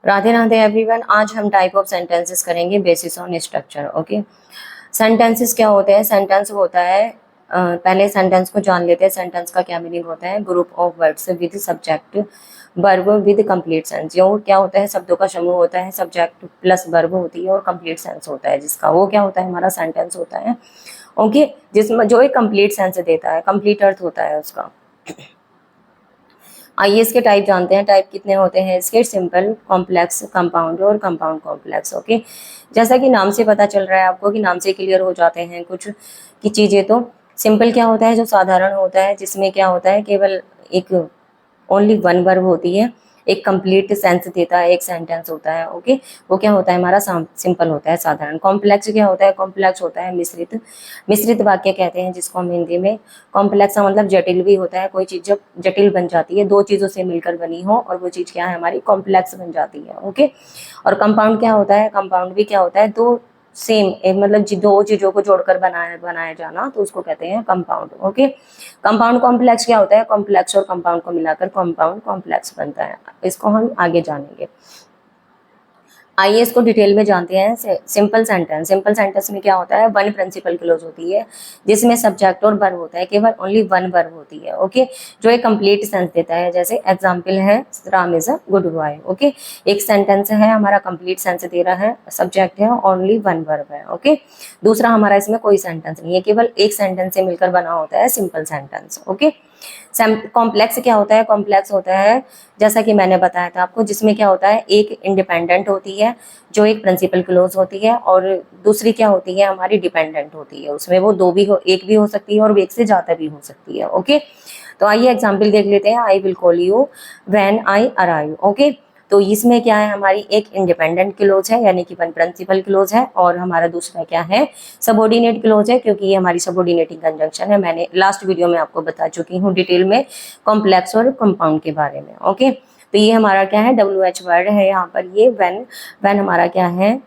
Radhe Radhe everyone. आज हम type of sentences करेंगे basis on structure. Okay, sentences क्या होते हैं? सेंटेंस होता है, पहले सेंटेंस को जान लेते हैं। सेंटेंस का क्या मीनिंग होता है? Group of words with subject verb with complete sense. जो क्या होता है? शब्दों का समूह होता है, सब्जेक्ट प्लस वर्ब होती है और कंप्लीट सेंस होता है जिसका, वो क्या होता है? हमारा सेंटेंस होता है। ओके, जिसमें जो एक कंप्लीट सेंस देता है, कंप्लीट अर्थ होता है उसका। आइए इसके टाइप जानते हैं। टाइप कितने होते हैं इसके? सिंपल, कॉम्प्लेक्स, कंपाउंड और कंपाउंड कॉम्प्लेक्स। ओके, जैसा कि नाम से पता चल रहा है आपको, कि नाम से क्लियर हो जाते हैं कुछ की चीज़ें। तो सिंपल क्या होता है? जो साधारण होता है, जिसमें क्या होता है? केवल एक ओनली वन वर्ब होती है, एक कंप्लीट सेंस देता है, एक सेंटेंस होता है। ओके, वो क्या होता है? हमारा सिंपल होता है, साधारण। कॉम्प्लेक्स क्या होता है? कॉम्प्लेक्स होता है मिश्रित। मिश्रित वाक्य कहते हैं जिसको हम हिंदी में। कॉम्प्लेक्स का मतलब जटिल भी होता है। कोई चीज़ जब जटिल बन जाती है, दो चीज़ों से मिलकर बनी हो, और वो चीज़ क्या है? हमारी कॉम्प्लेक्स बन जाती है। ओके, और कंपाउंड क्या होता है? कंपाउंड भी क्या होता है? दो सेम, मतलब दो चीज़ों को जोड़कर बनाया जाना, तो उसको कहते हैं कंपाउंड। ओके, कंपाउंड कॉम्प्लेक्स क्या होता है? कॉम्प्लेक्स और कंपाउंड को मिलाकर कंपाउंड कॉम्प्लेक्स बनता है। इसको हम आगे जानेंगे। आइए इसको डिटेल में जानते हैं। Simple sentence. सिंपल सेंटेंस में क्या होता है? वन प्रिंसिपल क्लोज होती है, जिसमें सब्जेक्ट और वर्ब होता है। केवल ओनली वन वर्ब होती है। ओके, जो एक कंप्लीट सेंस देता है। जैसे एग्जांपल है, Ram is a good boy. Okay, एक सेंटेंस है हमारा, कंप्लीट सेंस दे रहा है, सब्जेक्ट है, ओनली वन वर्ब है। ओके, दूसरा हमारा इसमें कोई सेंटेंस नहीं है, केवल एक सेंटेंस से मिलकर बना होता है सिंपल सेंटेंस। ओके, कॉम्प्लेक्स क्या होता है? कॉम्प्लेक्स होता है, जैसा कि मैंने बताया था आपको, जिसमें क्या होता है? एक इंडिपेंडेंट होती है, जो एक प्रिंसिपल क्लोज होती है, और दूसरी क्या होती है? हमारी डिपेंडेंट होती है। उसमें वो दो भी हो, एक भी हो सकती है और एक से ज़्यादा भी हो सकती है। ओके, तो आइए एग्जाम्पल देख लेते हैं। I will call you when I arrive. Okay, तो इसमें क्या है? हमारी एक इंडिपेंडेंट क्लोज है, यानी कि वन प्रिंसिपल क्लोज है, और हमारा दूसरा क्या है? सबऑर्डिनेट क्लोज है, क्योंकि ये हमारी सबऑर्डिनेटिंग कंजंक्शन है। मैंने लास्ट वीडियो में आपको बता चुकी हूँ डिटेल में कॉम्प्लेक्स और कंपाउंड के बारे में। ओके, तो ये हमारा क्या है? WH वर्ड है यहाँ पर। ये व्हेन हमारा क्या है?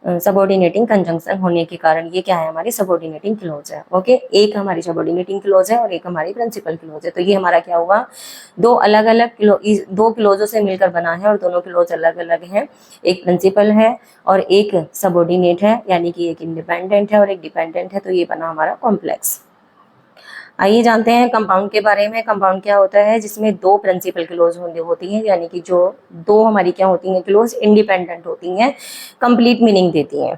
सबऑर्डिनेटिंग कंजंक्शन होने के कारण ये क्या है? हमारी सबऑर्डिनेटिंग क्लोज है। ओके, एक हमारी सबऑर्डिनेटिंग क्लोज है और एक हमारी प्रिंसिपल क्लोज है। तो ये हमारा क्या हुआ? दो अलग अलग दो क्लोजों से मिलकर बना है, और दोनों क्लोज अलग अलग हैं। एक प्रिंसिपल है और एक सबऑर्डिनेट है, यानी कि एक इंडिपेंडेंट है और एक डिपेंडेंट है। तो ये बना हमारा कॉम्प्लेक्स। आइए जानते हैं कंपाउंड के बारे में। कंपाउंड क्या होता है? जिसमें दो प्रिंसिपल क्लोज होती हैं, यानी कि जो दो हमारी क्या होती हैं? क्लोज इंडिपेंडेंट होती हैं, कंप्लीट मीनिंग देती हैं।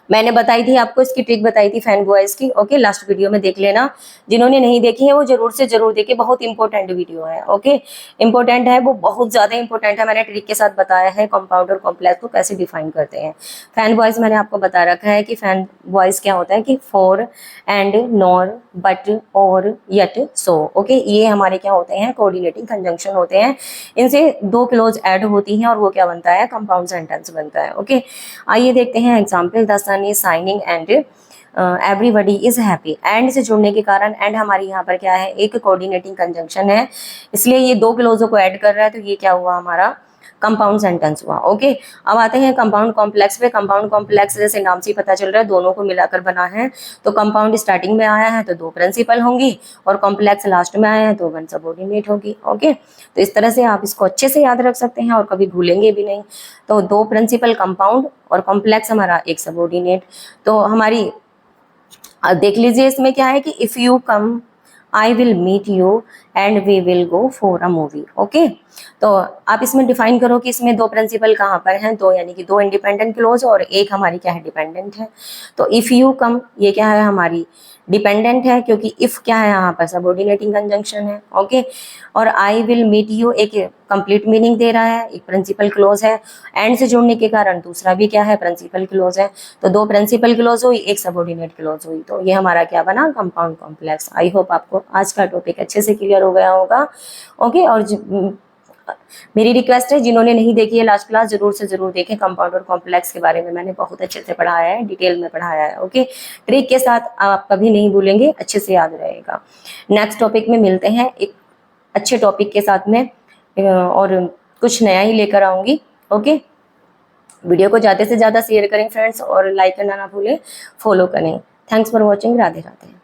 मैंने बताई थी आपको, इसकी ट्रिक बताई थी फैन बॉयज की। ओके, लास्ट वीडियो में देख लेना। जिन्होंने नहीं देखी है वो जरूर से जरूर देखे, बहुत इंपॉर्टेंट वीडियो है। ओके, इंपॉर्टेंट है, वो बहुत ज्यादा इंपॉर्टेंट है। मैंने ट्रिक के साथ बताया है कंपाउंड और कॉम्प्लेक्स को कैसे डिफाइन करते हैं। फैन बॉयज मैंने आपको बता रखा है कि फैन बॉयज क्या होता है? कि फॉर, एंड, नॉर, बट, और, यट, सो। ओके, ये हमारे क्या होते हैं? कोऑर्डिनेटिंग कंजंक्शन होते हैं। इनसे दो क्लोज ऐड होती हैं और वो क्या बनता है? कंपाउंड सेंटेंस बनता है। ओके, आइए देखते हैं example. The sun is shining and everybody is happy. And से जुड़ने के कारण, एंड हमारी यहाँ पर क्या है? एक कोऑर्डिनेटिंग कंजंक्शन है, इसलिए ये दो क्लोजों को ऐड कर रहा है। तो ये क्या हुआ? हमारा कंपाउंड सेंटेंस हुआ। ओके, अब आते हैं कंपाउंड कॉम्प्लेक्स पे। कंपाउंड कॉम्प्लेक्स जैसे नाम से पता चल रहा है, दोनों को मिलाकर बना है। तो कंपाउंड स्टार्टिंग में आया है तो दो प्रिंसिपल होंगी, और कॉम्प्लेक्स लास्ट में आया है तो वन सबऑर्डिनेट होगी। ओके, तो इस तरह से आप इसको अच्छे से याद रख सकते हैं और कभी भूलेंगे भी नहीं। तो दो प्रिंसिपल कंपाउंड और कॉम्प्लेक्स हमारा एक सबऑर्डिनेट। तो हमारी देख लीजिए इसमें क्या है? कि if you come I will meet you and we will go for a movie. Okay, तो आप इसमें डिफाइन करो कि इसमें दो प्रिंसिपल कहाँ पर हैं? दो, यानी कि दो इंडिपेंडेंट क्लोज और एक हमारी क्या है? डिपेंडेंट है। तो इफ यू कम, ये क्या है? हमारी डिपेंडेंट है, क्योंकि इफ क्या है? यहाँ पर सबऑर्डिनेटिंग कंजंक्शन है। ओके, और आई विल मीट यू एक कंप्लीट मीनिंग दे रहा है, एक प्रिंसिपल क्लोज है। एंड से जुड़ने के कारण दूसरा भी क्या है? प्रिंसिपल क्लोज है। तो दो प्रिंसिपल क्लोज हुई, एक सबऑर्डिनेट क्लोज हुई, तो ये हमारा क्या बना? Compound complex. आई होप आपको आज का टॉपिक अच्छे से क्लियर हो गया होगा। ओके, और मेरी रिक्वेस्ट है, जिन्होंने नहीं देखी है लास्ट क्लास, जरूर से जरूर देखें। कंपाउंड और कॉम्प्लेक्स के बारे में मैंने बहुत अच्छे से पढ़ाया है, डिटेल में पढ़ाया है। ओके, ट्रिक के साथ आप कभी नहीं भूलेंगे, अच्छे से याद रहेगा। नेक्स्ट टॉपिक में मिलते हैं एक अच्छे टॉपिक के साथ में, और कुछ नया ही लेकर आऊंगी। ओके, वीडियो को ज़्यादा से ज़्यादा शेयर करें फ्रेंड्स, और लाइक करना ना भूलें, फॉलो करें। Thanks for watching. Radhe Radhe.